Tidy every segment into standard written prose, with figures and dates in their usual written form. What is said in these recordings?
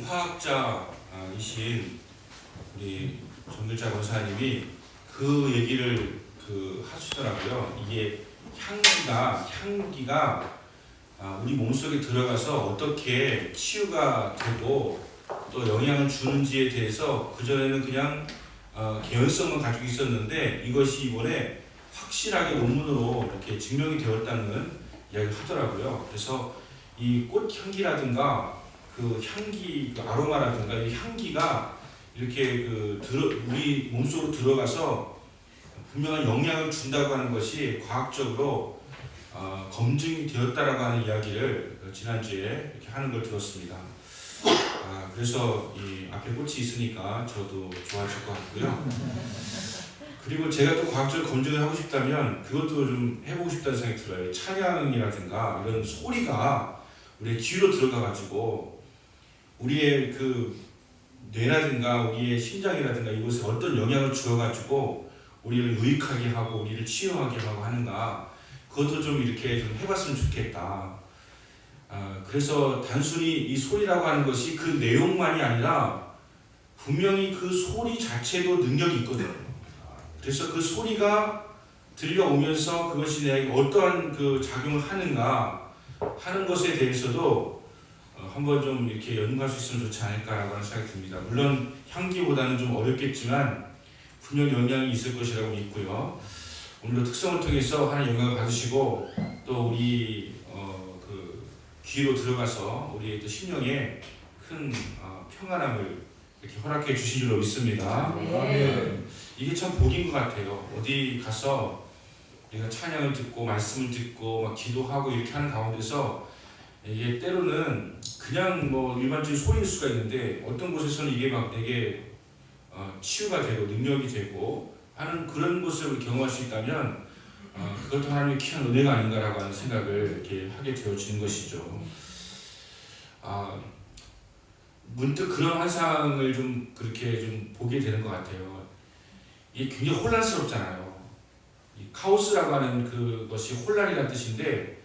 생화학자이신 우리 정글자 권사님이 그 얘기를 하시더라고요. 이게 향기가 우리 몸속에 들어가서 어떻게 치유가 되고 또 영향을 주는지에 대해서 그전에는 그냥 개연성만 가지고 있었는데 이것이 이번에 확실하게 논문으로 이렇게 증명이 되었다는 이야기를 하더라고요. 그래서 이 꽃 향기라든가 그 향기, 그 아로마라든가 이 향기가 이렇게 우리 몸속으로 들어가서 분명한 영향을 준다고 하는 것이 과학적으로 검증이 되었다라고 하는 이야기를 지난주에 이렇게 하는 걸 들었습니다. 그래서 이 앞에 꽃이 있으니까 저도 좋아질 것 같고요. 그리고 제가 또 과학적으로 검증을 하고 싶다면 그것도 좀 해보고 싶다는 생각이 들어요. 찬양이라든가 이런 소리가 우리의 귀로 들어가가지고 우리의 그 뇌라든가 우리의 심장이라든가 이곳에 어떤 영향을 주어가지고 우리를 유익하게 하고 우리를 치유하게 하고 하는가, 그것도 좀 이렇게 좀 해봤으면 좋겠다. 그래서 단순히 이 소리라고 하는 것이 그 내용만이 아니라 분명히 그 소리 자체도 능력이 있거든요. 그래서 그 소리가 들려오면서 그것이 내게 어떠한 그 작용을 하는가 하는 것에 대해서도 한번 좀 이렇게 연구할 수 있으면 좋지 않을까라고 하는 생각이 듭니다. 물론 향기보다는 좀 어렵겠지만 분명 영향이 있을 것이라고 믿고요. 오늘도 특성을 통해서 하나님 영향을 받으시고 또 우리 그 귀로 들어가서 우리의 또 심령에 큰 평안함을 이렇게 허락해 주신 줄로 믿습니다. 네. 이게 참 복인 것 같아요. 어디 가서 우리가 찬양을 듣고 말씀을 듣고 막 기도하고 이렇게 하는 가운데서 이게 때로는 그냥 뭐 일반적인 소리일 수가 있는데 어떤 곳에서는 이게 막 되게 치유가 되고 능력이 되고 하는 그런 것을 경험할 수 있다면 그것도 하나님의 귀한 은혜가 아닌가라고 하는 생각을 이렇게 하게 되어지는 것이죠. 문득 그런 환상을 좀 그렇게 좀 보게 되는 것 같아요. 이게 굉장히 혼란스럽잖아요. 이 카오스라고 하는 그것이 혼란이라는 뜻인데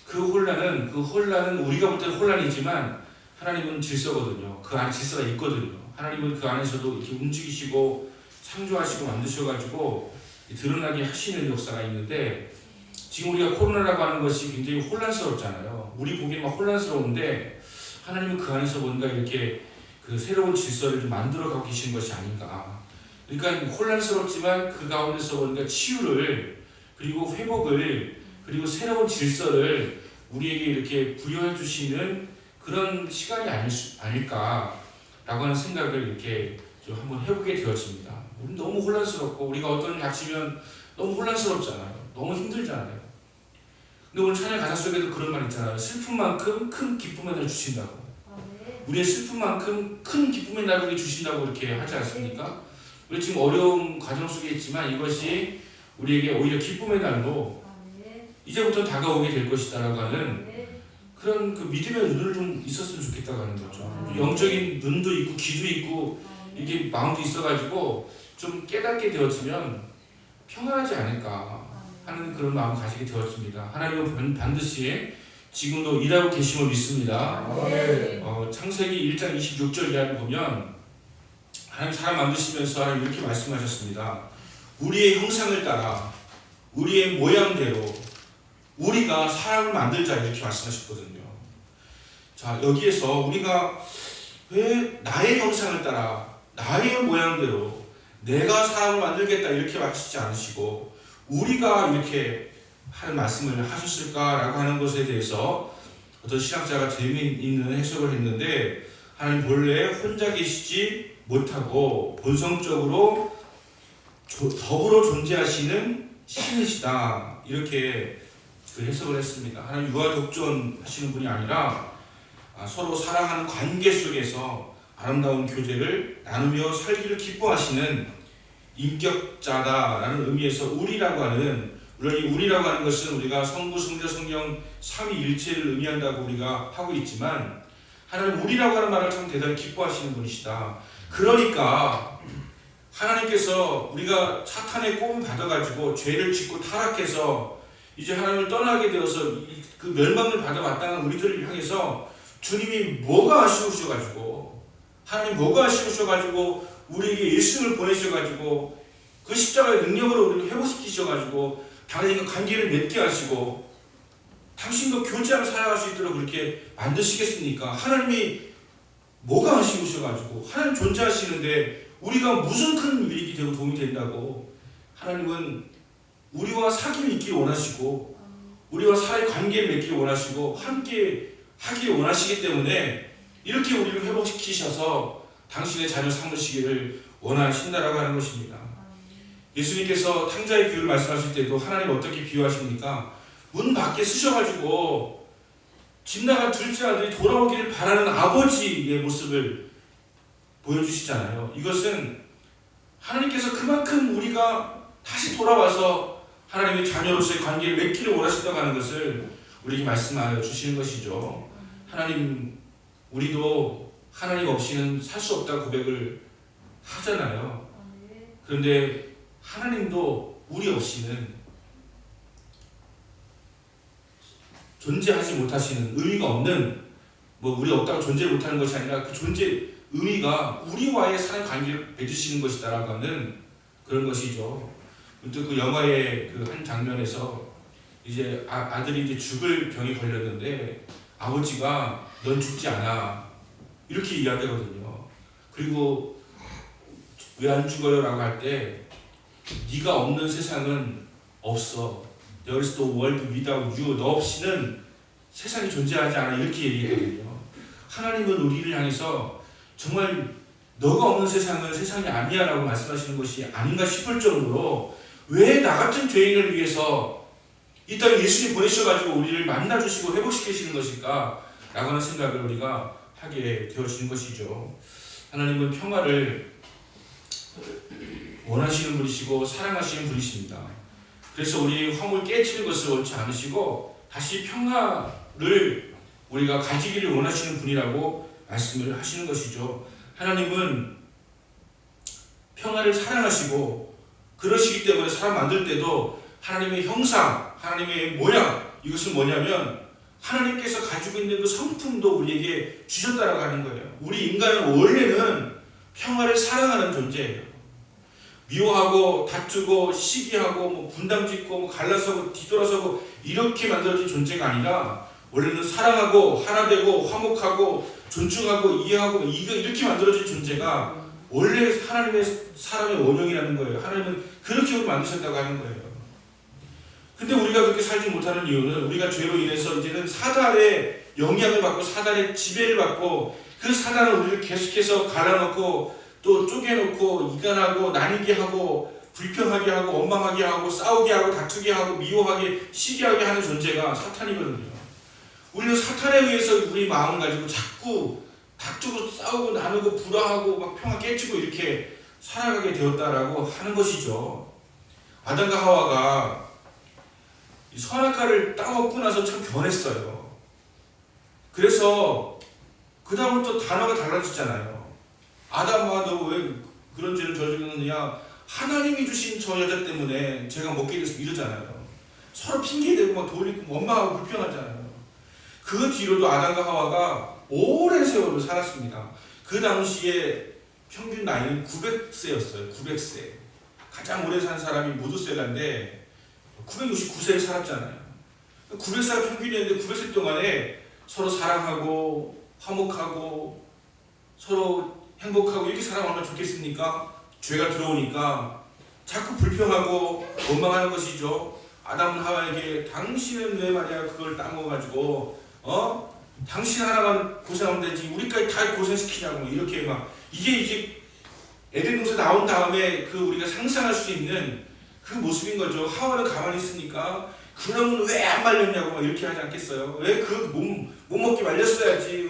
그 혼란은 우리가 볼 때는 혼란이지만 하나님은 질서거든요. 그 안에 질서가 있거든요. 하나님은 그 안에서도 이렇게 움직이시고 창조하시고 만드셔가지고 드러나게 하시는 역사가 있는데 지금 우리가 코로나라고 하는 것이 굉장히 혼란스럽잖아요. 우리 보기에는 막 혼란스러운데 하나님은 그 안에서 뭔가 이렇게 그 새로운 질서를 좀 만들어가고 계신 것이 아닌가. 그러니까 혼란스럽지만 그 가운데서 뭔가 치유를 그리고 회복을 그리고 새로운 질서를 우리에게 이렇게 부여해 주시는 그런 시간이 아닐까라고 하는 생각을 이렇게 좀 한번 해보게 되어집니다. 우리 너무 혼란스럽고 우리가 어떤 닥치면 너무 혼란스럽잖아요. 너무 힘들잖아요. 근데 오늘 찬양 가사 속에도 그런 말 있잖아요. 슬픔만큼 큰 기쁨의 날을 주신다고. 우리의 슬픔만큼 큰 기쁨의 날을 주신다고 이렇게 하지 않습니까? 우리 지금 어려운 과정 속에 있지만 이것이 우리에게 오히려 기쁨의 날로 이제부터 다가오게 될 것이다라고 하는 그런 그 믿음의 눈을 좀 있었으면 좋겠다고 하는 거죠. 영적인 눈도 있고 귀도 있고 이게 마음도 있어가지고 좀 깨닫게 되어지면 평안하지 않을까 하는 그런 마음을 가지게 되었습니다. 하나님은 반드시 지금도 일하고 계심을 믿습니다. 창세기 1장 26절 이하를 보면 하나님 사람 만드시면서 하나님 이렇게 말씀하셨습니다. 우리의 형상을 따라 우리의 모양대로 우리가 사람을 만들자 이렇게 말씀하셨거든요. 자, 여기에서 우리가 왜 나의 형상을 따라 나의 모양대로 내가 사람을 만들겠다 이렇게 하시지 않으시고 우리가 이렇게 하는 말씀을 하셨을까라고 하는 것에 대해서 어떤 신학자가 재미있는 해석을 했는데 하나님 본래 혼자 계시지 못하고 본성적으로 더불어 존재하시는 신이시다 이렇게 그 해석을 했습니다. 하나님 유아 독존하시는 분이 아니라 서로 사랑하는 관계 속에서 아름다운 교제를 나누며 살기를 기뻐하시는 인격자다라는 의미에서 우리라고 하는, 물론 이 우리라고 하는 것은 우리가 성부, 성자, 성령 삼위일체를 의미한다고 우리가 하고 있지만 하나님 우리라고 하는 말을 참 대단히 기뻐하시는 분이시다. 그러니까 하나님께서 우리가 사탄의 꼬임 받아가지고 죄를 짓고 타락해서 이제 하나님을 떠나게 되어서 그 멸망을 받아왔다는 우리들을 향해서 주님이 뭐가 아쉬우셔가지고, 하나님 뭐가 아쉬우셔가지고 우리에게 일승을 보내셔가지고 그 십자가의 능력으로 우리를 회복시키셔가지고 당신과 관계를 맺게 하시고 당신과 교제하며 살아갈 수 있도록 그렇게 만드시겠습니까? 하나님이 뭐가 아쉬우셔가지고, 하나님 존재하시는데 우리가 무슨 큰 유익이 되고 도움이 된다고. 하나님은 우리와 사귐이 있기를 원하시고 우리와 사이의 관계를 맺기를 원하시고 함께 하기를 원하시기 때문에 이렇게 우리를 회복시키셔서 당신의 자녀 삼으시기를 원하신다라고 하는 것입니다. 예수님께서 탕자의 비유를 말씀하실 때도 하나님 어떻게 비유하십니까? 문 밖에 서셔가지고 집 나간 둘째 아들이 돌아오기를 바라는 아버지의 모습을 보여주시잖아요. 이것은 하나님께서 그만큼 우리가 다시 돌아와서 하나님의 자녀로서의 관계를 맺기를 원하신다고 하는 것을 우리에게 말씀하여 주시는 것이죠. 하나님, 우리도 하나님 없이는 살 수 없다고 고백을 하잖아요. 그런데 하나님도 우리 없이는 존재하지 못하시는, 의미가 없는, 우리 없다고 존재를 못하는 것이 아니라 그 존재 의미가 우리와의 사는 관계를 맺으시는 것이다라고 하는 그런 것이죠. 또 그 영화의 그 한 장면에서 이제 아들이 이제 죽을 병이 걸렸는데 아버지가 넌 죽지 않아 이렇게 이야기하거든요. 그리고 왜 안 죽어요? 라고 할 때 네가 없는 세상은 없어. There is no world without you. 너 없이는 세상이 존재하지 않아. 이렇게 얘기했거든요. 하나님은 우리를 향해서 정말 너가 없는 세상은 세상이 아니야 라고 말씀하시는 것이 아닌가 싶을 정도로 왜 나 같은 죄인을 위해서 이 땅에 예수님 보내셔가지고 우리를 만나주시고 회복시키시는 것일까 라고 하는 생각을 우리가 하게 되어지는 것이죠. 하나님은 평화를 원하시는 분이시고 사랑하시는 분이십니다. 그래서 우리 화목을 깨치는 것을 원치 않으시고 다시 평화를 우리가 가지기를 원하시는 분이라고 말씀을 하시는 것이죠. 하나님은 평화를 사랑하시고 그러시기 때문에 사람 만들 때도 하나님의 형상, 하나님의 모양, 이것은 뭐냐면 하나님께서 가지고 있는 그 성품도 우리에게 주셨다라고 하는 거예요. 우리 인간은 원래는 평화를 사랑하는 존재예요. 미워하고 다투고 시기하고 분당짓고 갈라서고 뒤돌아서고 이렇게 만들어진 존재가 아니라 원래는 사랑하고 하나 되고 화목하고 존중하고 이해하고 이렇게 만들어진 존재가 원래 하나님의 사람의 원형이라는 거예요. 하나님은 그렇게 우리 만드셨다고 하는 거예요. 근데 우리가 그렇게 살지 못하는 이유는 우리가 죄로 인해서 이제는 사단의 영향을 받고 사단의 지배를 받고 그 사단은 우리를 계속해서 갈라놓고 또 쪼개놓고 이간하고 나뉘게 하고 불평하게 하고 원망하게 하고 싸우게 하고 다투게 하고 미워하게 시기하게 하는 존재가 사탄이거든요. 우리는 사탄에 의해서 우리 마음을 가지고 자꾸 다투고 싸우고 나누고 불화하고 막 평화 깨지고 이렇게 살아가게 되었다라고 하는 것이죠. 아담과 하와가 선악과를 따먹고 나서 참 변했어요. 그래서 그 다음부터 단어가 달라졌잖아요. 아담아 너 왜 그런 죄를 저질렀느냐, 하나님이 주신 저 여자 때문에 제가 먹게 돼서 이러잖아요. 서로 핑계대고 막 돌리고 원망하고 불평하잖아요. 그 뒤로도 아담과 하와가 오랜 세월을 살았습니다. 그 당시에 평균 나이는 900세였어요. 900세. 가장 오래 산 사람이 모두셀라인데 969세를 살았잖아요. 900세가 평균이었는데 900세 동안에 서로 사랑하고 화목하고 서로 행복하고 이렇게 살아가면 좋겠습니까? 죄가 들어오니까 자꾸 불평하고 원망하는 것이죠. 아담은 하와에게 당신은 왜 말이야 그걸 따먹어가지고 당신 하나만 고생하면 되지 우리까지 다 고생시키냐고 이렇게 막 이게 이제 에덴 동산 나온 다음에 그 우리가 상상할 수 있는 그 모습인 거죠. 하와는 가만히 있으니까 그러면 왜 안 말렸냐고 막 이렇게 하지 않겠어요? 왜 그 못 먹게 말렸어야지.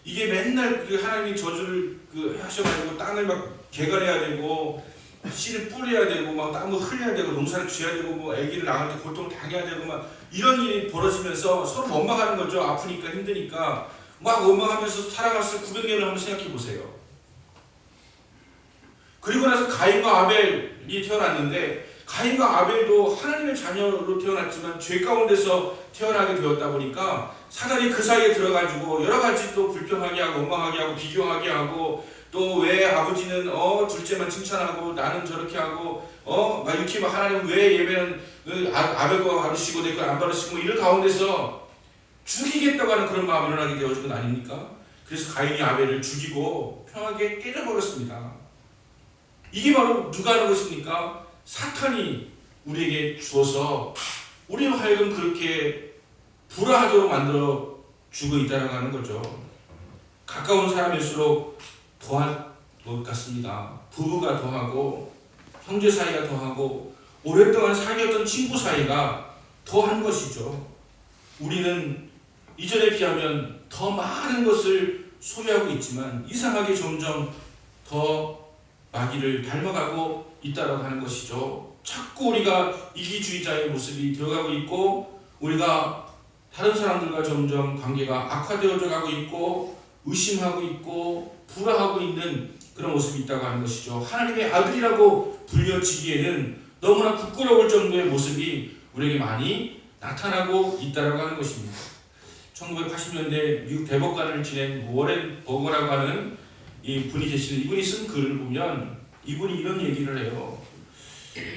이게 맨날 그 하나님이 저주를 하셔가지고 땅을 막 개간해야 되고 씨를 뿌려야 되고 막 땀을 흘려야 되고 농사를 쥐어야 되고 뭐 아기를 낳을 때 고통 당해야 되고 막 이런 일이 벌어지면서 서로 원망하는 거죠. 아프니까 힘드니까 막 원망하면서 살아갔을 900년을 한번 생각해 보세요. 그리고 나서 가인과 아벨이 태어났는데 가인과 아벨도 하나님의 자녀로 태어났지만 죄 가운데서 태어나게 되었다 보니까 사단이 그 사이에 들어가지고 여러 가지 또 불평하게 하고 원망하게 하고 비교하게 하고 또 왜 아버지는 둘째만 칭찬하고 나는 저렇게 하고 막 이렇게 막 하나님 왜 예배는 아벨 거 받으시고 내 거 안 받으시고 이런 가운데서 죽이겠다고 하는 그런 마음이 일어나게 되어진 건 아닙니까? 그래서 가인이 아벨을 죽이고 평하게 깨져버렸습니다. 이게 바로 누가 하는 것입니까? 사탄이 우리에게 주어서 우리로 하여금 그렇게 불화하도록 만들어 주고 있다는 하는 거죠. 가까운 사람일수록 더할 것 같습니다. 부부가 더하고 형제 사이가 더하고 오랫동안 사귀었던 친구 사이가 더한 것이죠. 우리는 이전에 비하면 더 많은 것을 소유하고 있지만 이상하게 점점 더 마귀를 닮아가고 있다고 하는 것이죠. 자꾸 우리가 이기주의자의 모습이 되어가고 있고 우리가 다른 사람들과 점점 관계가 악화되어져 가고 있고 의심하고 있고 불화하고 있는 그런 모습이 있다고 하는 것이죠. 하나님의 아들이라고 불려지기에는 너무나 부끄러울 정도의 모습이 우리에게 많이 나타나고 있다고 하는 것입니다. 1980년대 미국 대법관을 지낸 워렌 버거라고 하는 이 분이 계시는 이분이 쓴 글을 보면 이분이 이런 얘기를 해요.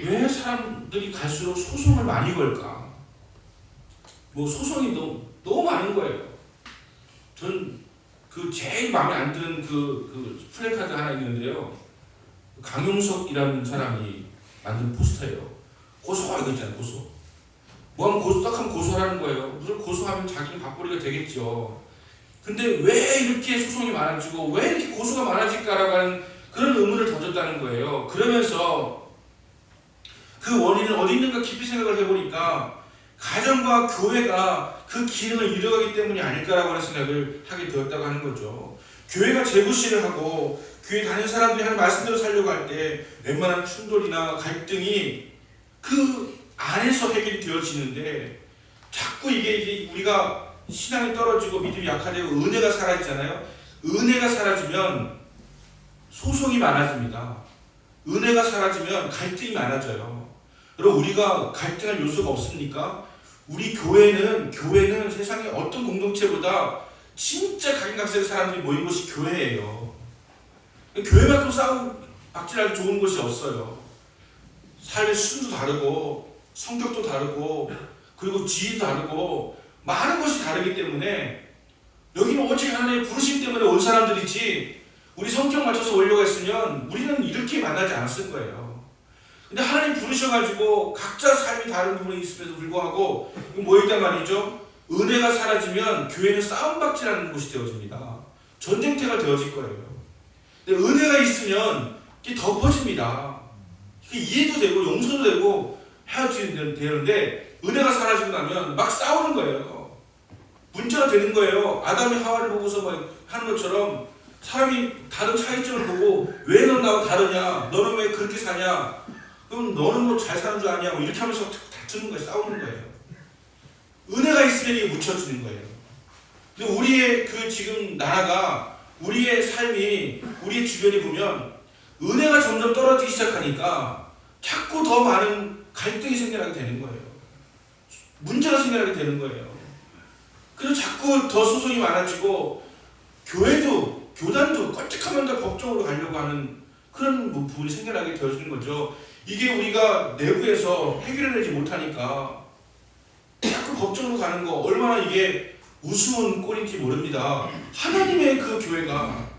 왜 사람들이 갈수록 소송을 많이 걸까? 소송이 너무 많은 거예요. 전 제일 마음에 안 드는 그 플래카드 하나 있는데요. 강용석이라는 사람이 만든 포스터예요. 고소하고 있잖아요, 고소. 딱 하면 고소하라는 거예요. 무슨 고소하면 자기는 밥벌이가 되겠죠. 근데 왜 이렇게 소송이 많아지고 왜 이렇게 고소가 많아질까라고 하는 그런 의문을 던졌다는 거예요. 그러면서 그 원인은 어디 있는가 깊이 생각을 해보니까 가정과 교회가 그 기능을 이루어가기 때문이 아닐까라고 하는 생각을 하게 되었다고 하는 거죠. 교회가 재구실을 하고 교회 다니는 사람들이 하는 말씀대로 살려고 할 때 웬만한 충돌이나 갈등이 그 안에서 해결이 되어지는데 자꾸 이게 우리가 신앙이 떨어지고 믿음이 약화되고 은혜가 사라지잖아요. 은혜가 사라지면 소송이 많아집니다. 은혜가 사라지면 갈등이 많아져요. 여러분 우리가 갈등할 요소가 없습니까? 우리 교회는 세상의 어떤 공동체보다 진짜 각인각색의 사람들이 모인 곳이 교회예요. 교회만큼 싸움 박질하기 좋은 곳이 없어요. 삶의 수준도 다르고 성격도 다르고 그리고 지위도 다르고 많은 것이 다르기 때문에 여기는 오직 하나님의 부르심 때문에 온 사람들이지 우리 성격 맞춰서 오려고 했으면 우리는 이렇게 만나지 않았을 거예요. 근데 하나님 부르셔가지고 각자 삶이 다른 부분이 있음에도 불구하고 뭐였단 말이죠? 은혜가 사라지면 교회는 싸움박질하는 곳이 되어집니다. 전쟁터가 되어질 거예요. 근데 은혜가 있으면 이게 덮어집니다. 이해도 되고 용서도 되고 헤어지면 되는데 은혜가 사라지고 나면 막 싸우는 거예요. 문제가 되는 거예요. 아담이 하와를 보고서 막 하는 것처럼 사람이 다른 차이점을 보고 왜 넌 나와 다르냐? 너는 왜 그렇게 사냐? 그럼 너는 뭐 잘 사는 줄 아냐? 이렇게 하면서 다투는 거예요. 싸우는 거예요. 은혜가 있으면 이게 묻혀지는 거예요. 근데 우리의 지금 나라가 우리의 삶이 우리의 주변에 보면 은혜가 점점 떨어지기 시작하니까 자꾸 더 많은 갈등이 생겨나게 되는 거예요. 문제가 생겨나게 되는 거예요. 그래서 자꾸 더 소송이 많아지고 교단도 껄쩍하면 더 법정으로 가려고 하는 그런 부분이 생겨나게 되어지는 거죠. 이게 우리가 내부에서 해결해내지 못하니까 자꾸 법정으로 가는 거 얼마나 이게 우스운 꼴인지 모릅니다. 하나님의 그 교회가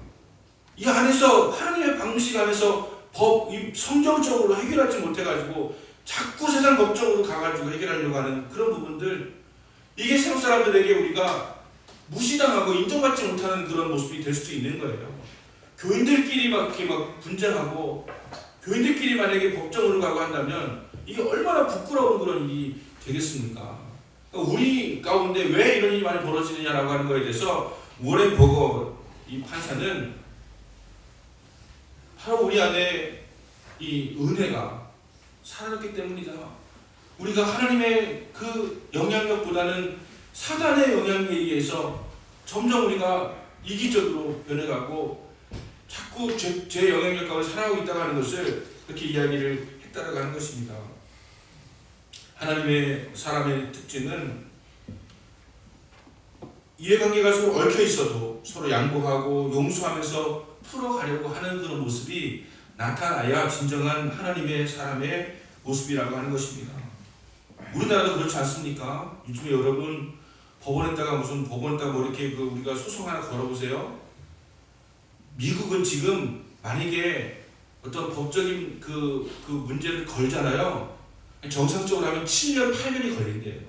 이 안에서 하나님의 방식 안에서 성경적으로 해결하지 못해가지고 자꾸 세상 법정으로 가가지고 해결하려고 하는 그런 부분들 이게 세상 사람들에게 우리가 무시당하고 인정받지 못하는 그런 모습이 될 수도 있는 거예요. 교인들끼리 이렇게 분쟁하고 교인들끼리 만약에 법정으로 가고 한다면 이게 얼마나 부끄러운 그런 일이 되겠습니까? 그러니까 우리 가운데 왜 이런 일이 많이 벌어지느냐라고 하는 거에 대해서 워렌 버거 이 판사는 바로 우리 안에 이 은혜가 사라졌기 때문이다. 우리가 하나님의 그 영향력보다는 사단의 영향력에 의해서 점점 우리가 이기적으로 변해가고 자꾸 제 영향력 가운데 살아가고 있다고 하는 것을 그렇게 이야기를 했다고 하는 것입니다. 하나님의 사람의 특징은 이해관계가 서로 얽혀 있어도 서로 양보하고 용서하면서 풀어가려고 하는 그런 모습이 나타나야 진정한 하나님의 사람의 모습이라고 하는 것입니다. 우리나라도 그렇지 않습니까? 요즘에 여러분 법원에다가 뭐 이렇게 우리가 소송 하나 걸어보세요. 미국은 지금 만약에 어떤 법적인 그 문제를 걸잖아요. 정상적으로 하면 7년, 8년이 걸린대요.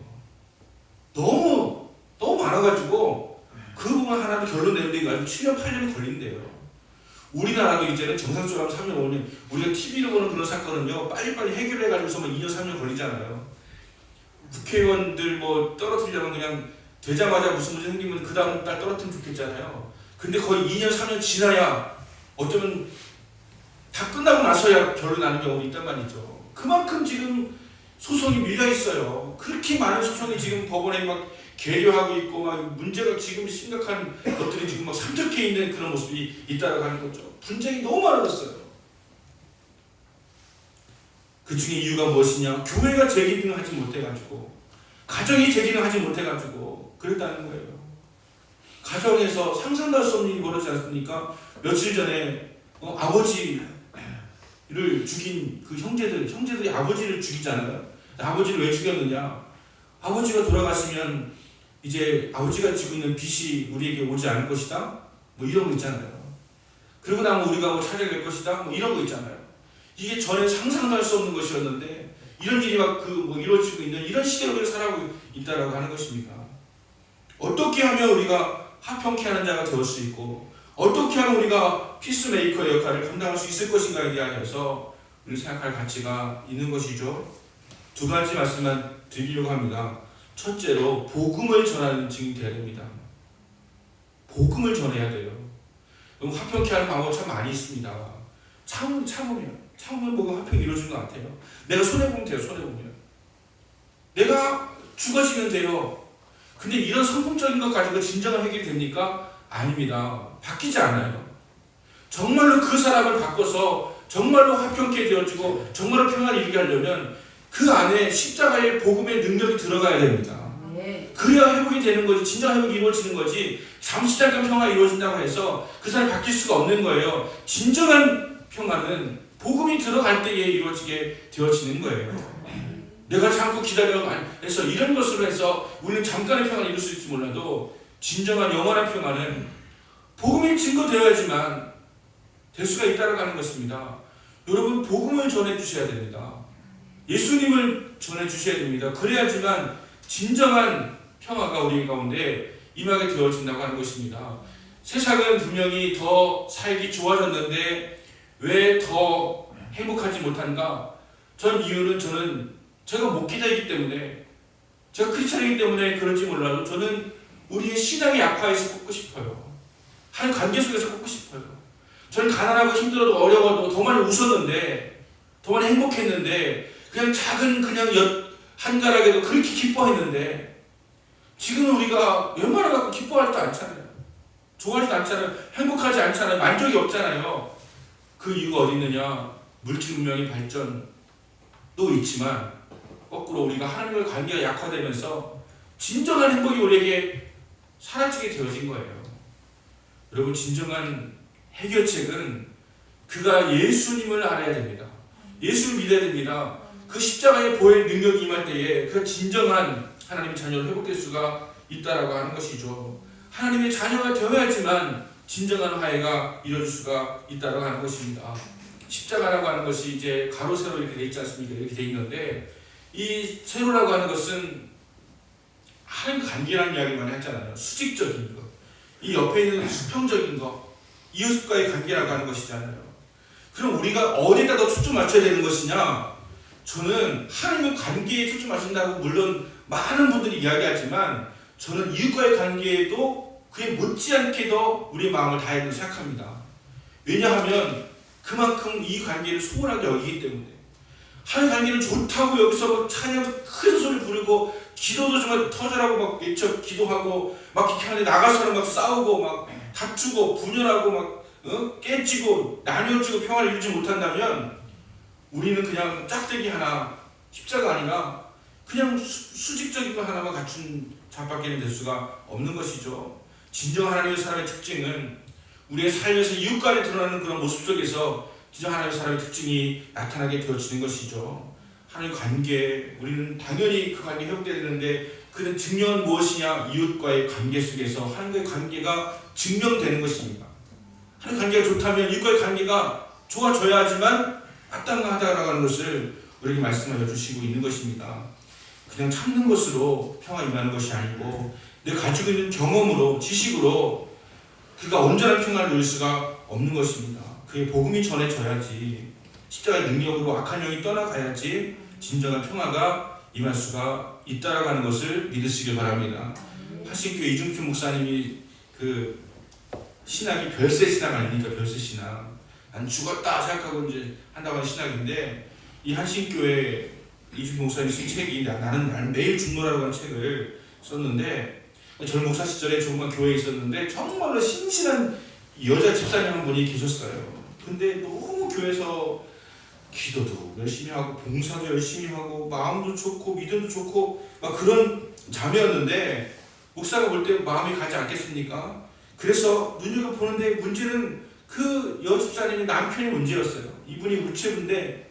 너무 많아가지고 그 부분 하나도 결론 내는데 가지고 7년, 8년이 걸린대요. 우리나라도 이제는 정상적으로 하면 3년, 5년, 우리가 TV로 보는 그런 사건은요, 빨리빨리 해결해가지고서 2년, 3년 걸리잖아요. 국회의원들 뭐 떨어뜨리려면 그냥 되자마자 무슨 문제 생기면 그 다음 달 떨어뜨리면 좋겠잖아요. 근데 거의 2년, 3년 지나야 어쩌면 다 끝나고 나서야 결론 나는 경우도 있단 말이죠. 그만큼 지금 소송이 밀려 있어요. 그렇게 많은 소송이 지금 법원에 막 계류하고 있고 막 문제가 지금 심각한 것들이 지금 막 산적해 있는 그런 모습이 있다고 하는 거죠. 분쟁이 너무 많아졌어요. 그 중에 이유가 무엇이냐? 교회가 재기능을 하지 못해가지고, 가정이 재기능을 하지 못해가지고 그랬다는 거예요. 가정에서 상상도 할 수 없는 일이 벌어지지 않습니까? 며칠 전에 아버지를 죽인 그 형제들이 아버지를 죽이잖아요. 아버지를 왜 죽였느냐? 아버지가 돌아가시면 이제 아버지가 지고 있는 빚이 우리에게 오지 않을 것이다. 뭐 이런 거 있잖아요. 그리고 나면 우리가 뭐 찾아갈 것이다. 뭐 이런 거 있잖아요. 이게 전에 상상도 할 수 없는 것이었는데 이런 일이 막 이루어지고 있는 이런 시대로 우리가 살아가고 있다라고 하는 것입니다. 어떻게 하면 우리가 화평케 하는 자가 될 수 있고 어떻게 하면 우리가 피스메이커의 역할을 감당할 수 있을 것인가에 대하여서 우리 생각할 가치가 있는 것이죠. 두 가지 말씀만 드리려고 합니다. 첫째로 복음을 전하는 증인이 되어야 됩니다. 복음을 전해야 돼요. 그럼 화평케 하는 방법 참 많이 있습니다. 참으면 뭐가 화평이 이루어지는 것 같아요. 내가 손해보면 돼요. 손해보면 내가 죽어지면 돼요. 근데 이런 성품적인 것 가지고 진정한 해결이 됩니까? 아닙니다. 바뀌지 않아요. 정말로 그 사람을 바꿔서 정말로 화평케 되어지고 정말로 평안을 이루게 하려면 그 안에 십자가의 복음의 능력이 들어가야 됩니다. 그래야 회복이 되는 거지. 진정 회복이 이루어지는 거지. 잠시 잠깐 평화가 이루어진다고 해서 그 사람이 바뀔 수가 없는 거예요. 진정한 평화는 복음이 들어갈 때에 이루어지게 되어지는 거예요. 내가 참고 기다려 해서 이런 것으로 해서 우리는 잠깐의 평화를 이룰 수 있을지 몰라도 진정한 영원한 평화는 복음이 증거되어야지만 될 수가 있다고 하는 것입니다. 여러분 복음을 전해주셔야 됩니다. 예수님을 전해주셔야 됩니다. 그래야지만 진정한 평화가 우리 가운데 임하게 되어진다고 하는 것입니다. 세상은 분명히 더 살기 좋아졌는데 왜 더 행복하지 못한가? 전 이유는 제가 목회자이기 때문에 제가 크리스찬이기 때문에 그런지 몰라도 저는 우리의 신앙의 약화에서 꼽고 싶어요. 한 관계 속에서 꼽고 싶어요. 저는 가난하고 힘들어도 어려워도 더 많이 웃었는데 더 많이 행복했는데 그냥 작은 한가락에도 그렇게 기뻐했는데 지금은 우리가 웬만하면 갖고 기뻐하지도 않잖아요. 좋아하지도 않잖아요. 행복하지 않잖아요. 만족이 없잖아요. 그 이유가 어디 있느냐? 물질 문명의 발전도 있지만 거꾸로 우리가 하나님과 관계가 약화되면서 진정한 행복이 우리에게 사라지게 되어진 거예요. 여러분 진정한 해결책은 그가 예수님을 알아야 됩니다. 예수를 믿어야 됩니다. 그 십자가의 보혈 능력이 임할 때에 그 진정한 하나님의 자녀로 회복될 수가 있다라고 하는 것이죠. 하나님의 자녀가 되어야지만 진정한 화해가 이루어질 수가 있다라고 하는 것입니다. 십자가라고 하는 것이 이제 가로 세로 이렇게 돼 있지 않습니까? 이렇게 돼 있는데 이 세로라고 하는 것은 하나님과 관계라는 이야기를 많이 하잖아요. 수직적인 것. 이 옆에 있는 수평적인 것. 이웃과의 관계라고 하는 것이잖아요. 그럼 우리가 어디에다 더 초점 맞춰야 되는 것이냐? 저는 하나님의 관계에 초점 맞춘다고 물론 많은 분들이 이야기하지만 저는 이웃과의 관계에도 그에 못지않게 더 우리의 마음을 다해야 된다고 생각합니다. 왜냐하면 그만큼 이 관계를 소홀하게 여기기 때문에 한 관계는 좋다고 여기서 찬양 큰 소리 부르고 기도도 정말 터져라고 막 외쳐 기도하고 막 이렇게 하는데 나가서는 막 싸우고 막 다투고 분열하고 막 깨지고 나뉘어지고 평화를 이루지 못한다면 우리는 그냥 짝대기 하나 십자가 아니라 그냥 수직적인 거 하나만 갖춘 잡밖에는 될 수가 없는 것이죠. 진정 하나님의 사람의 특징은 우리의 삶에서 이웃간에 드러나는 그런 모습 속에서 진정 하나님의 사람의 특징이 나타나게 되어지는 것이죠. 하나님 관계, 우리는 당연히 그 관계 회복되어야 되는데 그 증명은 무엇이냐? 이웃과의 관계 속에서 하나님과의 관계가 증명되는 것입니다. 하나님 관계가 좋다면 이웃과의 관계가 좋아져야 하지만 마땅하다 나가는 것을 우리에게 말씀하여 주시고 있는 것입니다. 그냥 참는 것으로 평화 임하는 것이 아니고 내가 가지고 있는 경험으로 지식으로 그가 온전한 평화를 누릴 수가 없는 것입니다. 그의 복음이 전해져야지 십자가의 능력으로 악한 영이 떠나가야지 진정한 평화가 임할 수가 있다라고 하는 것을 믿으시길 바랍니다. 하신교회 이중표 목사님이 그 신학이 별세 신학 아닙니까? 별세 신학. 난 죽었다 생각하고 이제 한다고 하는 신학인데 이 한신교회 이중표 목사님이 쓴 책이 나는 매일 죽노라고 하는 책을 썼는데 저는 목사 시절에 정말 교회에 있었는데 정말로 신실한 여자 집사님 한 분이 계셨어요. 근데 너무 교회에서 기도도 열심히 하고 봉사도 열심히 하고 마음도 좋고 믿음도 좋고 막 그런 자매였는데 목사가 볼 때 마음이 가지 않겠습니까? 그래서 눈여겨보는데 문제는 그 여집사님의 남편이 문제였어요. 이분이 우체부인데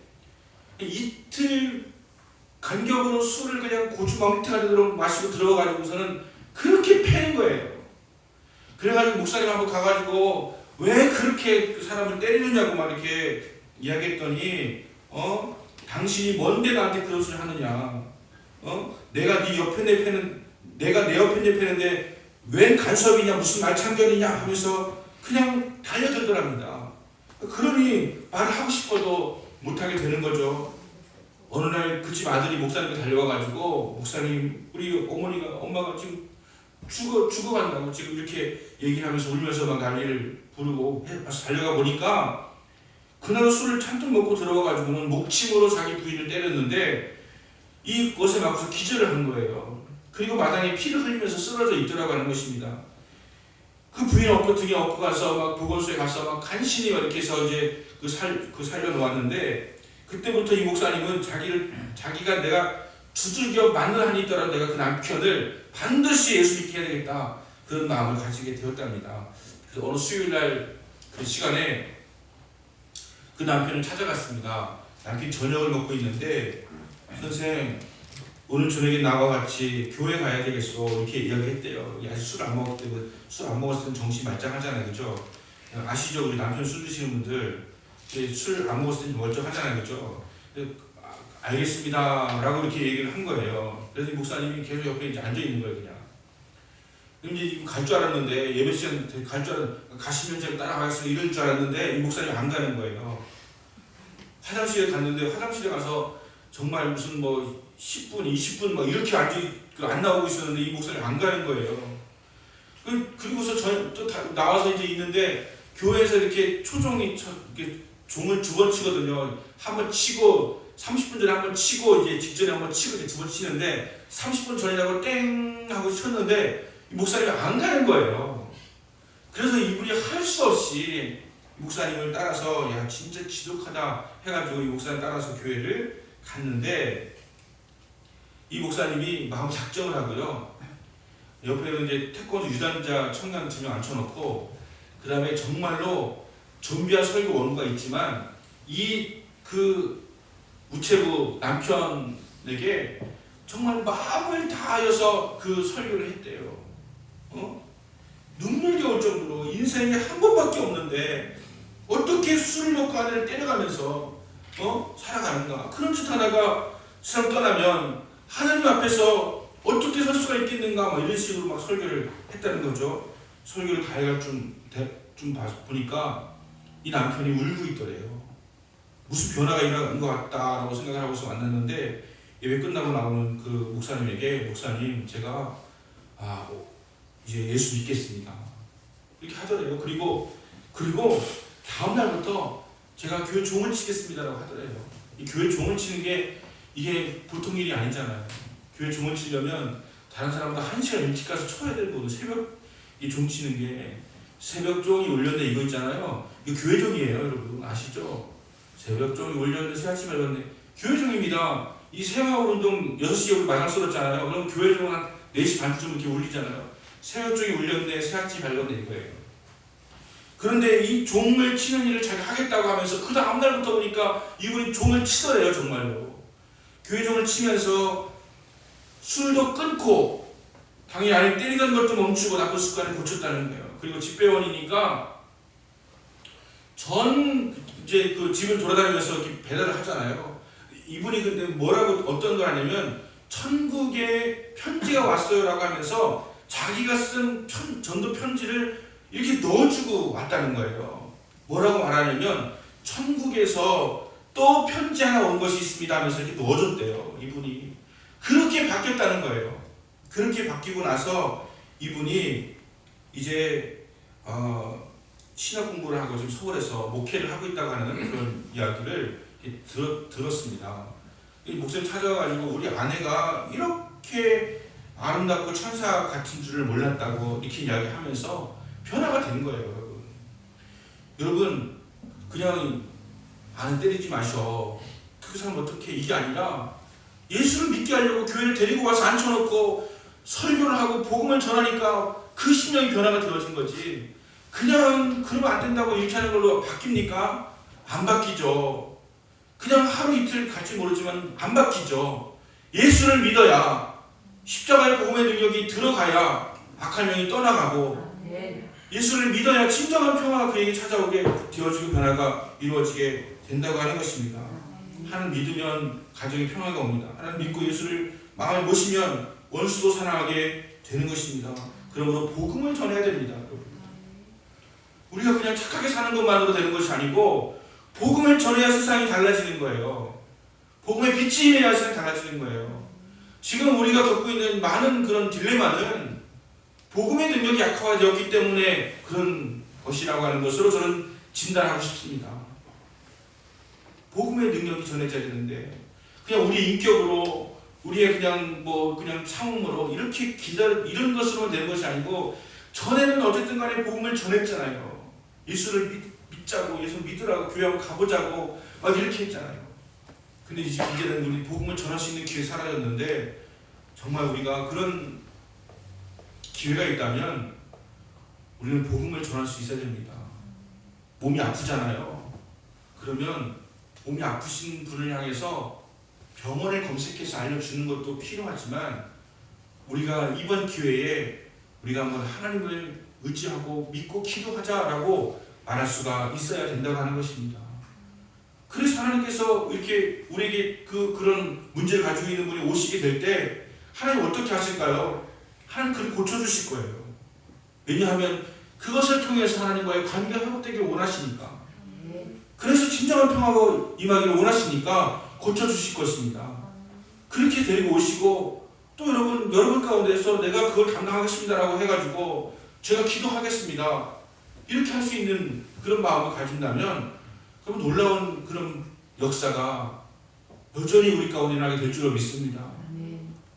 이틀 간격으로 술을 그냥 고주 멍태가지고 마시고 들어가지고서는 그렇게 패는 거예요. 그래가지고 목사님 한번 가가지고 왜 그렇게 그 사람을 때리느냐고 막 이렇게 이야기했더니 당신이 뭔데 나한테 그런 소리 하느냐? 내가 네 옆에 내 패는 내가 내 옆에 내 패는데 웬 간섭이냐 무슨 말참견이냐 하면서 그냥 달려들더랍니다. 그러니 말을 하고 싶어도 못하게 되는 거죠. 어느 날 그 집 아들이 목사님께 달려와가지고 목사님 우리 엄마가 지금 죽어간다고 지금 이렇게 얘기를 하면서 울면서 막 난리를 부르고 해서 달려가 보니까 그날 술을 잔뜩 먹고 들어와가지고는 목침으로 자기 부인을 때렸는데 이것에 맞고서 기절을 한 거예요. 그리고 마당에 피를 흘리면서 쓰러져 있더라고 하는 것입니다. 그 부인 업고 등에 업고 가서 막 보건소에 가서 막 간신히 막 이렇게 해서 이제 살려 놓았는데 그때부터 이 목사님은 자기가 내가 두들겨 맞는 한이 있더라도 내가 그 남편을 반드시 예수 믿게 해야 되겠다 그런 마음을 가지게 되었답니다. 그래서 어느 수요일날 그 시간에 그 남편을 찾아갔습니다. 남편이 저녁을 먹고 있는데 선생 오늘 저녁에 나와 같이 교회 가야 되겠어 이렇게 이야기했대요. 아직 술 안 먹었을 때 술 안 먹었을 때 정신 말짱하잖아요, 그죠? 아시죠? 우리 남편 술 드시는 분들 술 안 먹었을 때 멀쩡하잖아요, 그죠? 알겠습니다라고 이렇게 얘기를 한 거예요. 그래서 이 목사님이 계속 옆에 이제 앉아 있는 거예요, 그냥. 이제 갈 줄 알았는데 예배 시간 갈 줄 가시면 제가 따라가겠어 이럴 줄 알았는데 이 목사님이 안 가는 거예요. 화장실에 갔는데 화장실에 가서 정말 무슨 뭐 10분, 20분 막 이렇게 안 나오고 있었는데 이 목사님이 안 가는 거예요. 그리고서 또 나와서 이제 있는데 교회에서 이렇게 초종이 이렇게 종을 두 번 치거든요. 한 번 치고 30분 전에 한 번 치고 이제 직전에 한 번 치고 이제 두 번 치는데 30분 전이라고 땡 하고 쳤는데 이 목사님이 안 가는 거예요. 그래서 이분이 할 수 없이 목사님을 따라서 야 진짜 지독하다 해가지고 이 목사님 따라서 교회를 갔는데 이 목사님이 마음 작정을 하고요. 옆에는 이제 태권도 유단자 청년 2명 앉혀놓고 그 다음에 정말로 좀비한 설교 원고가 있지만 그 우체부 남편에게 정말 마음을 다하여서 그 설교를 했대요. 눈물겨울 정도로 인생에 한 번밖에 없는데 어떻게 술을 먹고 아내를 때려가면서 살아가는가. 그런 짓 하다가 세상 떠나면 하나님 앞에서 어떻게 설 수가 있겠는가 막 이런 식으로 막 설교를 했다는 거죠. 설교를 다 해갈 좀 보니까 이 남편이 울고 있더래요. 무슨 변화가 일어난 것 같다라고 생각을 하고서 만났는데 예배 끝나고 나오는 그 목사님에게 목사님 제가 이제 예수 믿겠습니다 이렇게 하더래요. 그리고 다음 날부터 제가 교회 종을 치겠습니다라고 하더래요. 이 교회 종을 치는 게 이게 보통 일이 아니잖아요. 교회 종을 치려면 다른 사람보다 1시간 일찍 가서 쳐야 되고 새벽 이 종 치는 게 새벽 종이 울렸네 이거 있잖아요. 이거 교회 종이에요, 여러분 아시죠? 새벽 종이 울렸는데 새 아침에 울렸네 교회 종입니다. 이 새마을 운동 6시에 우리 마당 쏟았잖아요. 그럼 교회 종은 한 4시 반쯤 이렇게 울리잖아요. 새벽 종이 울렸네, 새아치 밝았네 이거예요. 그런데 이 종을 치는 일을 자기가 하겠다고 하면서 그 다음날부터 보니까 이분이 종을 치더래요. 정말로. 교회 종을 치면서 술도 끊고 당연히 안에 때리던 것도 멈추고 나쁜 습관을 고쳤다는 거예요. 그리고 집배원이니까 이제 그 집을 돌아다니면서 이렇게 배달을 하잖아요. 이분이 근데 뭐라고 어떤 걸 하냐면 천국에 편지가 왔어요라고 하면서 자기가 쓴 전도 편지를 이렇게 넣어주고 왔다는 거예요. 뭐라고 말하냐면 천국에서 또 편지 하나 온 것이 있습니다 하면서 이렇게 넣어줬대요. 이분이 그렇게 바뀌었다는 거예요. 그렇게 바뀌고 나서 이분이 이제 신학 공부를 하고 지금 서울에서 목회를 하고 있다고 하는 그런 이야기를 들었습니다. 목사님 찾아가지고 우리 아내가 이렇게 아름답고 천사 같은 줄을 몰랐다고 이렇게 이야기하면서 변화가 된 거예요, 여러분. 여러분, 그냥 아내 때리지 마셔. 그 사람 어떻게 이게 아니라 예수를 믿게 하려고 교회를 데리고 와서 앉혀놓고 설교를 하고 복음을 전하니까 그 심령이 변화가 되어진 거지. 그냥 그러면 안 된다고 이렇게 하는 걸로 바뀝니까? 안 바뀌죠. 그냥 하루 이틀 갈지 모르지만 안 바뀌죠. 예수를 믿어야 십자가의 복음의 능력이 들어가야 악한 영이 떠나가고 예수를 믿어야 진정한 평화가 그에게 찾아오게 되어지고 변화가 이루어지게 된다고 하는 것입니다. 하나님 믿으면 가정에 평화가 옵니다. 하나님 믿고 예수를 마음에 모시면 원수도 사랑하게 되는 것입니다. 그러므로 복음을 전해야 됩니다. 우리가 그냥 착하게 사는 것만으로 되는 것이 아니고 복음을 전해야 세상이 달라지는 거예요. 복음의 빛이 임해야 세상이 달라지는 거예요. 지금 우리가 겪고 있는 많은 그런 딜레마는 복음의 능력이 약화되었기 때문에 그런 것이라고 하는 것으로 저는 진단하고 싶습니다. 복음의 능력이 전해져야 되는데 그냥 우리 인격으로 우리의 그냥 상음으로 이렇게 이런 것으로만 되는 것이 아니고 전에는 어쨌든 간에 복음을 전했잖아요. 예수를 믿자고 예수 믿으라고 교회 한번 가보자고 막 이렇게 했잖아요. 근데 이제는 우리 복음을 전할 수 있는 기회 사라졌는데 정말 우리가 그런 기회가 있다면 우리는 복음을 전할 수 있어야 됩니다. 몸이 아프잖아요. 그러면 몸이 아프신 분을 향해서 병원을 검색해서 알려주는 것도 필요하지만 우리가 이번 기회에 우리가 한번 하나님을 의지하고 믿고 기도하자라고 말할 수가 있어야 된다고 하는 것입니다. 그래서 하나님께서 이렇게 우리에게 그런 문제를 가지고 있는 분이 오시게 될 때 하나님 어떻게 하실까요? 하나님 그를 고쳐주실 거예요. 왜냐하면 그것을 통해서 하나님과의 관계가 회복되길 원하시니까. 그래서 진정한 평화가 임하기를 원하시니까 고쳐주실 것입니다. 그렇게 데리고 오시고 또 여러분 가운데서 내가 그걸 담당하겠습니다라고 해가지고 제가 기도하겠습니다. 이렇게 할 수 있는 그런 마음을 가진다면 그럼 놀라운 그런 역사가 여전히 우리 가운데 일어나게 될 줄로 믿습니다.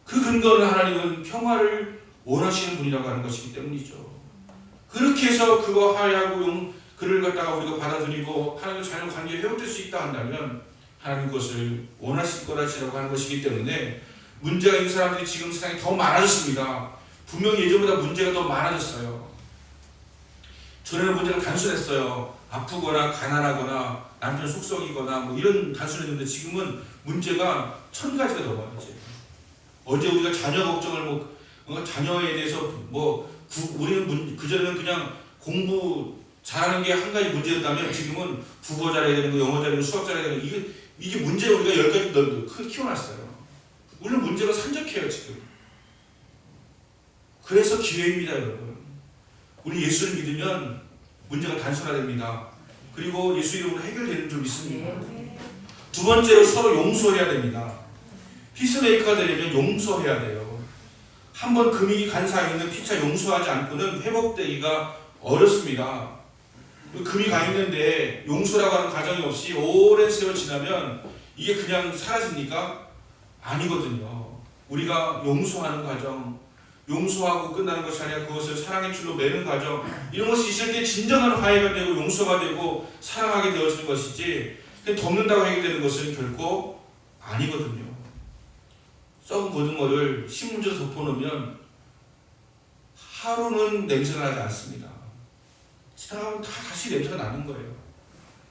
그 근거는 하나님은 평화를 원하시는 분이라고 하는 것이기 때문이죠. 그렇게 해서 그거 하야고 그를 갖다가 우리가 받아들이고 하나님과 자녀 관계에 회복될 수 있다 한다면 하나님 그것을 원하실 거라고 하는 것이기 때문에 문제가 있는 사람들이 지금 세상에 더 많아졌습니다. 분명히 예전보다 문제가 더 많아졌어요. 전에는 문제가 단순했어요. 아프거나 가난하거나 남편 속썩이거나 뭐 이런 단순했는데 지금은 문제가 1000가지가 넘어요. 이제. 어제 우리가 자녀 걱정을 자녀에 대해서 우리는 그전에는 그냥 공부 잘하는 게 한 가지 문제였다면 지금은 국어 잘해야 되는 거, 영어 잘해야 되는 거, 수학 잘해야 되는 거 이게 문제를 우리가 10가지 크게 키워놨어요. 우리는 문제가 산적해요 지금. 그래서 기회입니다 여러분. 우리 예수를 믿으면 문제가 단순화됩니다. 그리고 예수 이름으로 해결되는 줄 믿습니다. 두 번째로 서로 용서해야 됩니다. 피스메이커가 되려면 용서해야 돼요. 한번 금이 간 사이는 피차 용서하지 않고는 회복되기가 어렵습니다. 금이 가 있는데 용서라고 하는 과정이 없이 오랜 세월 지나면 이게 그냥 사라집니까? 아니거든요. 우리가 용서하는 과정, 용서하고 끝나는 것이 아니라 그것을 사랑의 줄로 매는 과정, 이런 것이 있을 때 진정한 화해가 되고 용서가 되고 사랑하게 되어지는 것이지 덮는다고 해결되는 것은 결코 아니거든요. 썩은 고등어를 신문지로 덮어놓으면 하루는 냄새가 나지 않습니다. 지나가면 다 다시 냄새가 나는 거예요.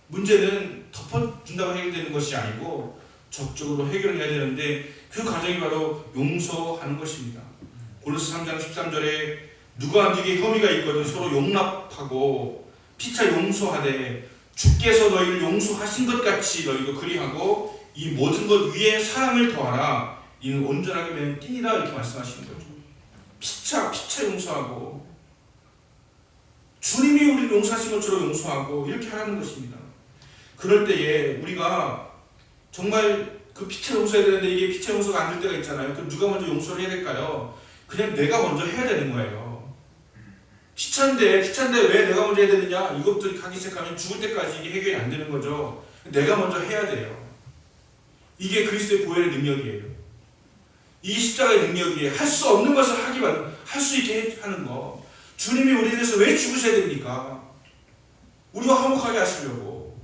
문제는 덮어준다고 해결되는 것이 아니고 적극적으로 해결해야 되는데 그 과정이 바로 용서하는 것입니다. 고린도서 3장 13절에 누가 네게 혐의가 있거든 서로 용납하고 피차 용서하되 주께서 너희를 용서하신 것 같이 너희도 그리하고 이 모든 것 위에 사랑을 더하라. 이는 온전하게 맺은 띠니라 이렇게 말씀하시는 거죠. 피차 용서하고 주님이 우리를 용서하신 것처럼 용서하고 이렇게 하라는 것입니다. 그럴 때에 우리가 정말 그 피차 용서해야 되는데 이게 피차 용서가 안 될 때가 있잖아요. 그럼 누가 먼저 용서를 해야 될까요? 그냥 내가 먼저 해야 되는 거예요. 피차인데 왜 내가 먼저 해야 되느냐? 이것부터 가기 시작하면 죽을 때까지 이게 해결이 안 되는 거죠. 내가 먼저 해야 돼요. 이게 그리스도의 보혈의 능력이에요. 이 십자가의 능력이 할 수 없는 것을 하기만 할 수 있게 하는 거. 주님이 우리에 대해서 왜 죽으셔야 됩니까? 우리가 화목하게 하시려고,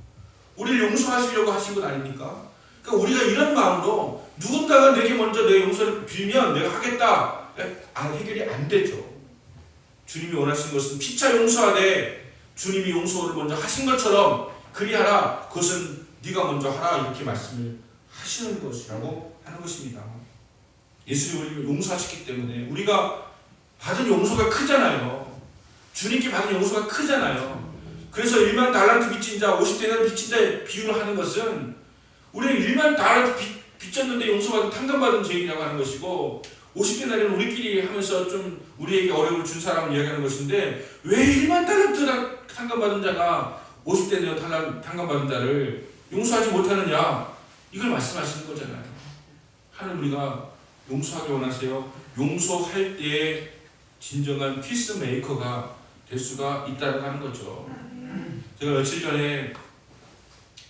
우리를 용서하시려고 하신 것 아닙니까? 그러니까 우리가 이런 마음으로 누군가가 내게 먼저 내 용서를 빌면 내가 하겠다. 해결이 안 되죠. 주님이 원하신 것은 피차 용서하되 주님이 용서를 먼저 하신 것처럼 그리하라. 그것은 네가 먼저 하라. 이렇게 말씀을 하시는 것이라고 하는 것입니다. 예수님이 우리를 용서하셨기 때문에 우리가 받은 용서가 크잖아요. 주님께 받은 용서가 크잖아요. 그래서 1만 달란트 빚진 자, 50대는 빚진 자의 비유를 하는 것은 우리는 1만 달란트 빚졌는데 용서받은 탕감받은 죄인이라고 하는 것이고 50대날에는 우리끼리 하면서 좀 우리에게 어려움을 준 사람을 이야기하는 것인데 왜 1만 달란트 탕감받은 자가 50대는 탕감받은 자를 용서하지 못하느냐 이걸 말씀하시는 거잖아요. 하나님 우리가 용서하기 원하세요. 용서할 때에 진정한 피스메이커가 될 수가 있다고 하는 거죠. 제가 며칠 전에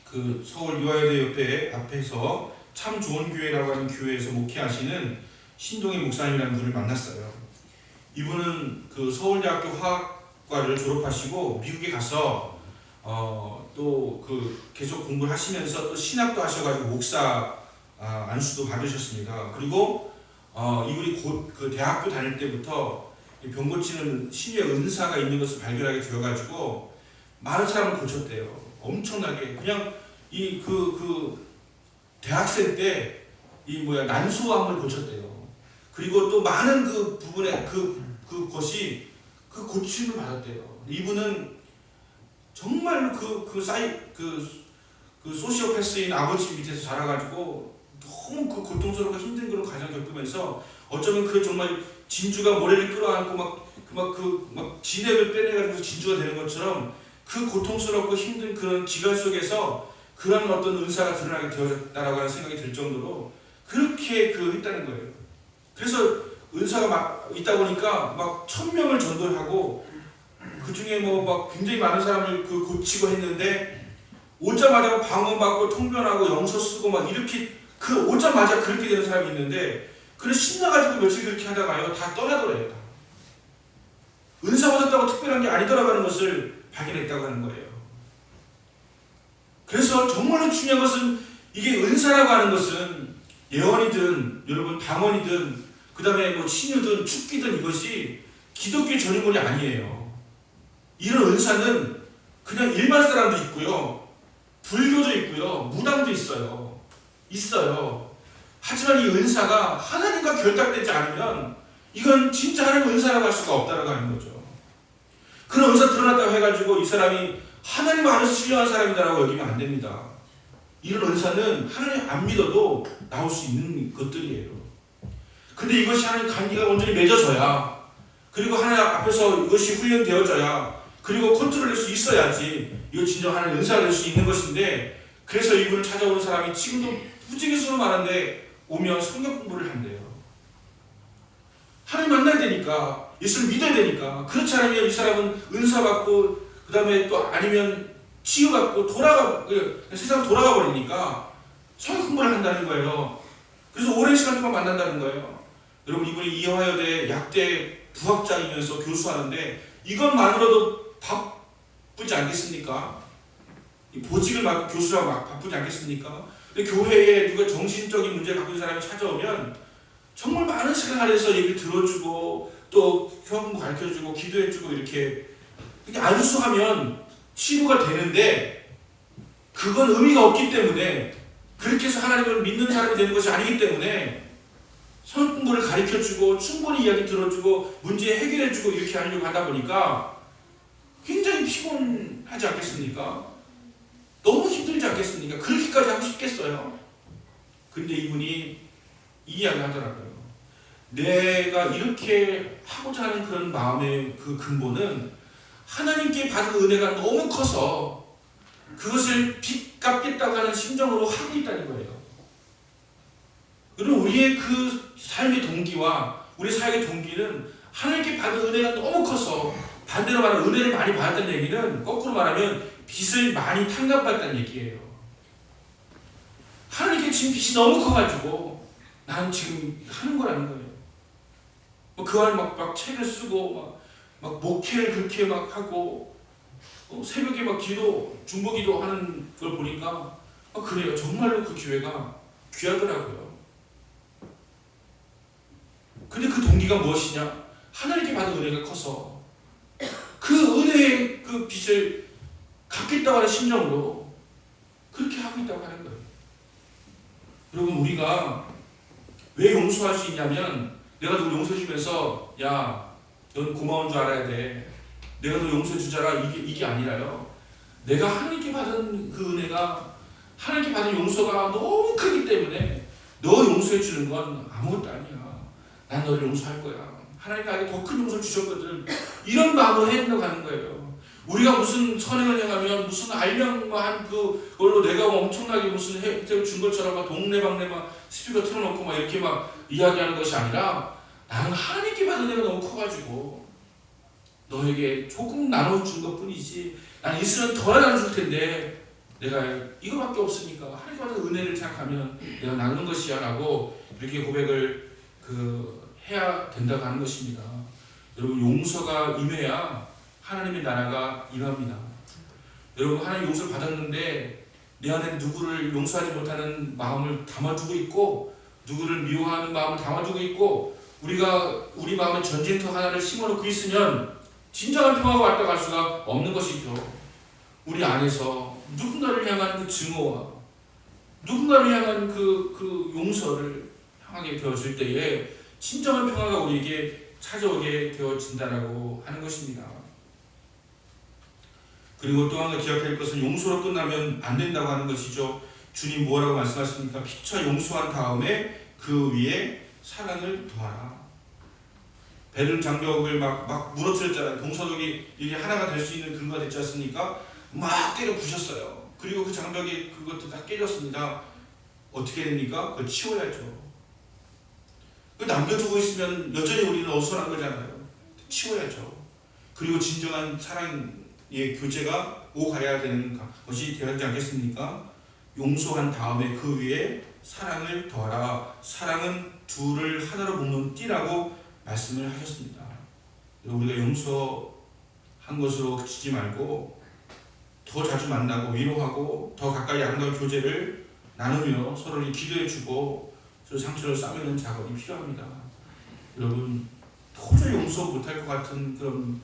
그 서울 유아여대 옆에 앞에서 참 좋은 교회라고 하는 교회에서 목회하시는 신동희 목사님이라는 분을 만났어요. 이분은 그 서울대학교 화학과를 졸업하시고 미국에 가서 또 그 계속 공부를 하시면서 또 신학도 하셔가지고 목사 안수도 받으셨습니다. 그리고 이분이 곧 그 대학교 다닐 때부터 병 고치는 신의 은사가 있는 것을 발견하게 되어가지고 많은 사람을 고쳤대요. 엄청나게 그냥 이 대학생 때 난소암을 고쳤대요. 그리고 또 많은 그 부분에 그것이 그 고침을 받았대요. 이분은 정말로 그 소시오패스인 아버지 밑에서 자라가지고 너무 그 고통스럽고 힘든 그런 과정을 겪으면서 어쩌면 그 정말 진주가 모래를 끌어안고 막 진액을 빼내가지고 진주가 되는 것처럼 그 고통스럽고 힘든 그런 기간 속에서 그런 어떤 은사가 드러나게 되어졌다라고 하는 생각이 들 정도로 그렇게 했다는 거예요. 그래서 은사가 막 있다 보니까 막 1000명을 전도하고 그 중에 굉장히 많은 사람을 고치고 했는데 오자마자 방언받고 통변하고 영서 쓰고 막 이렇게 오자마자 그렇게 되는 사람이 있는데 그래서 신나가지고 며칠 그렇게 하다가요 다 떠나더래요. 은사 받았다고 특별한 게 아니더라고 하는 것을 발견했다고 하는 거예요. 그래서 정말로 중요한 것은 이게 은사라고 하는 것은 예언이든 여러분 방언이든 그 다음에 치유든 축기든 이것이 기독교의 전유물이 아니에요. 이런 은사는 그냥 일반 사람도 있고요. 불교도 있고요. 무당도 있어요. 하지만 이 은사가 하나님과 결탁되지 않으면 이건 진짜 하나님의 은사라고 할 수가 없다고 하는 거죠. 그런 은사 드러났다고 해가지고 이 사람이 하나님 안에서 신령한 사람이다라고 여기면 안 됩니다. 이런 은사는 하나님 안 믿어도 나올 수 있는 것들이에요. 근데 이것이 하나님 관계가 온전히 맺어져야 그리고 하나님 앞에서 이것이 훈련되어져야 그리고 컨트롤할 수 있어야지 이거 진정 하나님 은사가 될 수 있는 것인데 그래서 이분을 찾아오는 사람이 지금도 무지개 수로 많은데 오면 성경 공부를 한대요. 하나님 만나야 되니까 예수를 믿어야 되니까 그렇지 않으면 이 사람은 은사 받고 그 다음에 또 아니면 치유받고 세상으로 돌아가 버리니까 성경 공부를 한다는 거예요. 그래서 오랜 시간 동안 만난다는 거예요. 여러분 이분이 이화여대 약대 부학장이면서 교수하는데 이것만으로도 바쁘지 않겠습니까? 보직을 맡고 교수라고 바쁘지 않겠습니까? 근데 교회에 누가 정신적인 문제를 갖고 있는 사람이 찾아오면 정말 많은 시간 할애해서 얘기를 들어주고 또 형 가르쳐주고 기도해주고 이렇게 안수하면 치료가 되는데 그건 의미가 없기 때문에 그렇게 해서 하나님을 믿는 사람이 되는 것이 아니기 때문에 성경을 가르쳐주고 충분히 이야기 들어주고 문제 해결해주고 이렇게 하려고 하다 보니까 굉장히 피곤하지 않겠습니까? 너무 힘들지 않겠습니까? 그렇게까지 하고 싶겠어요? 근데 이분이 이 이야기를 하더라고요. 내가 이렇게 하고자 하는 그런 마음의 그 근본은 하나님께 받은 은혜가 너무 커서 그것을 빚 갚겠다고 하는 심정으로 하고 있다는 거예요. 그럼 우리의 그 삶의 동기와 우리 사역의 동기는 하나님께 받은 은혜가 너무 커서, 반대로 말하면 은혜를 많이 받았다는 얘기는 거꾸로 말하면 빚을 많이 탕감받았다는 얘기예요. 하나님께 지금 빚이 너무 커가지고 나는 지금 하는 거라는 거예요. 그 안에 막 책을 쓰고 막 목회를 그렇게 막 하고 새벽에 막 기도, 중보기도 하는 걸 보니까 그래요. 정말로 그 교회가 귀하더라고요. 근데 그 동기가 무엇이냐? 하나님께 받은 은혜가 커서 그 은혜의 그 빚을 갚겠다고 하는 심정으로 그렇게 하고 있다고 하는 거예요. 여러분, 우리가 왜 용서할 수 있냐면, 내가 너 용서해 주면서 야, 넌 고마운 줄 알아야 돼, 내가 너 용서해 주자라, 이게 아니라요. 내가 하나님께 받은 그 은혜가, 하나님께 받은 용서가 너무 크기 때문에 너 용서해 주는 건 아무것도 아니야. 난 너를 용서할 거야. 하나님 나에게 더 큰 용서를 주셨거든. 이런 마음으로 해내려고 하는 거예요. 우리가 무슨 선행을 행하면 무슨 알량한 그걸로 내가 엄청나게 무슨 혜택을 준 것처럼 막 동네방네 막 스피커 틀어놓고 막 이렇게 막 이야기하는 것이 아니라, 나는 하나님께 받은 은혜가 너무 커가지고 너에게 조금 나눠준 것 뿐이지, 난 있으면 더 나눠줄 텐데 내가 이거밖에 없으니까 하나님께 받은 은혜를 생각하면 내가 나누는 것이야 라고 이렇게 고백을 해야 된다고 하는 것입니다. 여러분, 용서가 임해야 하나님의 나라가 임합니다. 여러분, 하나님 용서를 받았는데 내 안에 누구를 용서하지 못하는 마음을 담아두고 있고, 누구를 미워하는 마음을 담아두고 있고, 우리가 우리 마음에 전쟁터 하나를 심어놓고 있으면 진정한 평화가 왔다 갈 수가 없는 것이죠. 우리 안에서 누군가를 향한 그 증오와 누군가를 향한 그 용서를 향하게 되어질 때에 진정한 평화가 우리에게 찾아오게 되어진다라고 하는 것입니다. 그리고 또 한 가지 기억할 것은 용서로 끝나면 안 된다고 하는 것이죠. 주님 뭐라고 말씀하십니까? 피차 용서한 다음에 그 위에 사랑을 더하라. 베를린 장벽을 막 무너뜨렸잖아요. 동서독이 이게 하나가 될 수 있는 근거가 됐지 않습니까? 막 때려 부셨어요. 그리고 그 장벽이 그것도 다 깨졌습니다. 어떻게 됩니까? 그걸 치워야죠. 남겨두고 있으면 여전히 우리는 어수선한 거잖아요. 치워야죠. 그리고 진정한 사랑의 교제가 오가야 되는 것이 되지 않겠습니까? 용서한 다음에 그 위에 사랑을 더하라. 사랑은 둘을 하나로 묶는 띠라고 말씀을 하셨습니다. 우리가 용서한 것으로 그치지 말고 더 자주 만나고 위로하고 더 가까이 아름다운 교제를 나누며 서로를 기도해주고 서로 상처를 싸매는 작업이 필요합니다. 여러분, 도저히 용서 못할 것 같은 그런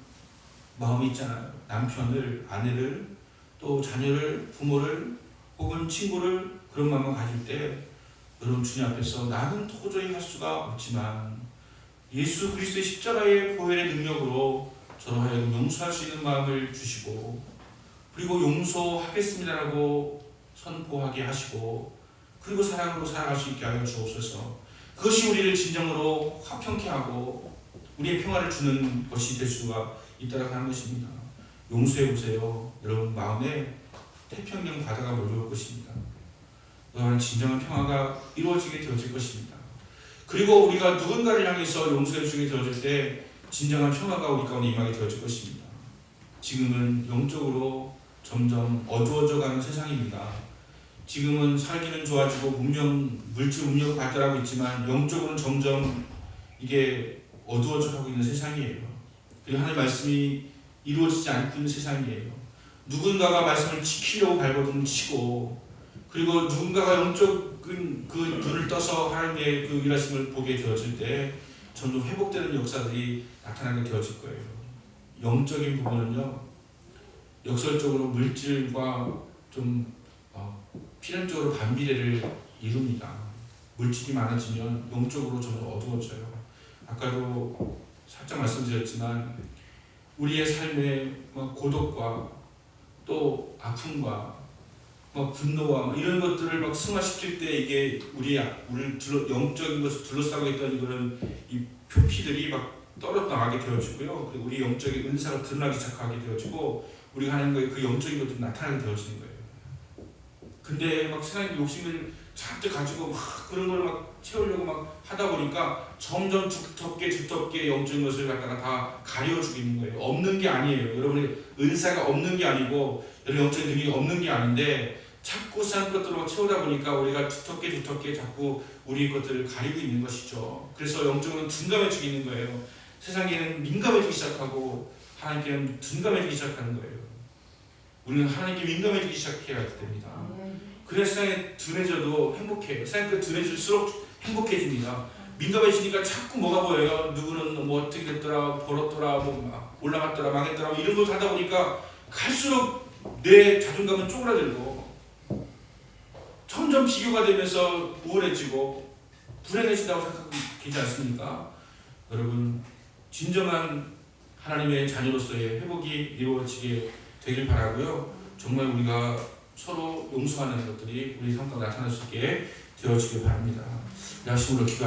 마음이 있잖아요. 남편을, 아내를, 또 자녀를, 부모를 혹은 친구를 그런 마음을 가질 때 여러분, 주님 앞에서 나는 도저히 할 수가 없지만 예수 그리스도의 십자가의 보혈의 능력으로 저로 하여금 용서할 수 있는 마음을 주시고, 그리고 용서하겠습니다라고 선포하게 하시고, 그리고 사랑으로 살아갈 수 있게 하여 주옵소서. 그것이 우리를 진정으로 화평케 하고 우리의 평화를 주는 것이 될 수가 있다고 하는 것입니다. 용서해 보세요. 여러분 마음에 태평양 바다가 몰려올 것입니다. 그러한 진정한 평화가 이루어지게 되어질 것입니다. 그리고 우리가 누군가를 향해서 용서해 주게 되어질 때 진정한 평화가 우리 가운데 임하게 되어질 것입니다. 지금은 영적으로 점점 어두워져 가는 세상입니다. 지금은 살기는 좋아지고 물질 문명이 발달하고 있지만 영적으로는 점점 이게 어두워져 가고 있는 세상이에요. 그리고 하나님의 말씀이 이루어지지 않고 있는 세상이에요. 누군가가 말씀을 지키려고 발버둥을 치고 그리고 누군가가 영적인 그 눈을 떠서 하나님의 그 일하심을 보게 되어질 때 점점 회복되는 역사들이 나타나게 되어질 거예요. 영적인 부분은요, 역설적으로 물질과 좀 필연적으로 반비례를 이룹니다. 물질이 많아지면 영적으로 점점 어두워져요. 아까도 살짝 말씀드렸지만 우리의 삶에 고독과 또 아픔과 분노와 이런 것들을 승화시킬 때 이게 우리를 영적인 것을 둘러싸고 있던 그런 이 표피들이 떨어나가게 되어지고요. 그리고 우리 영적인 은사가 드러나기 시작하게 되어지고 우리가 하나님과의 그 영적인 것들이 나타나게 되어지는 거예요. 근데 세상의 욕심을 잔뜩 가지고 그런 걸 채우려고 하다 보니까 점점 두텁게 영적인 것을 갖다가 다 가려주고 있는 거예요. 없는 게 아니에요. 여러분의 은사가 없는 게 아니고 여러분 영적인 능력이 없는 게 아닌데 자꾸 세상 것들로 채우다 보니까 우리가 두텁게 자꾸 우리 것들을 가리고 있는 것이죠. 그래서 영적으로는 둔감해지고 있는 거예요. 세상에는 민감해지기 시작하고 하나님께는 둔감해지기 시작하는 거예요. 우리는 하나님께 민감해지기 시작해야 됩니다. 그래야 세상에 둔해져도 행복해요. 세상에 둔해질수록 행복해집니다. 민감해지니까 자꾸 뭐가 보여요. 누구는 어떻게 됐더라, 벌었더라, 올라갔더라, 망했더라 이런 걸 하다 보니까 갈수록 내 자존감은 쪼그라들고 점점 비교가 되면서 우울해지고 불행해진다고 생각하고 계시지 않습니까? 여러분, 진정한 하나님의 자녀로서의 회복이 이루어지게 되길 바라고요. 정말 우리가 서로 용서하는 것들이 우리 삶 가운데 나타날 수 있게 되어지길 바랍니다. 야심으로 기도하겠습니다.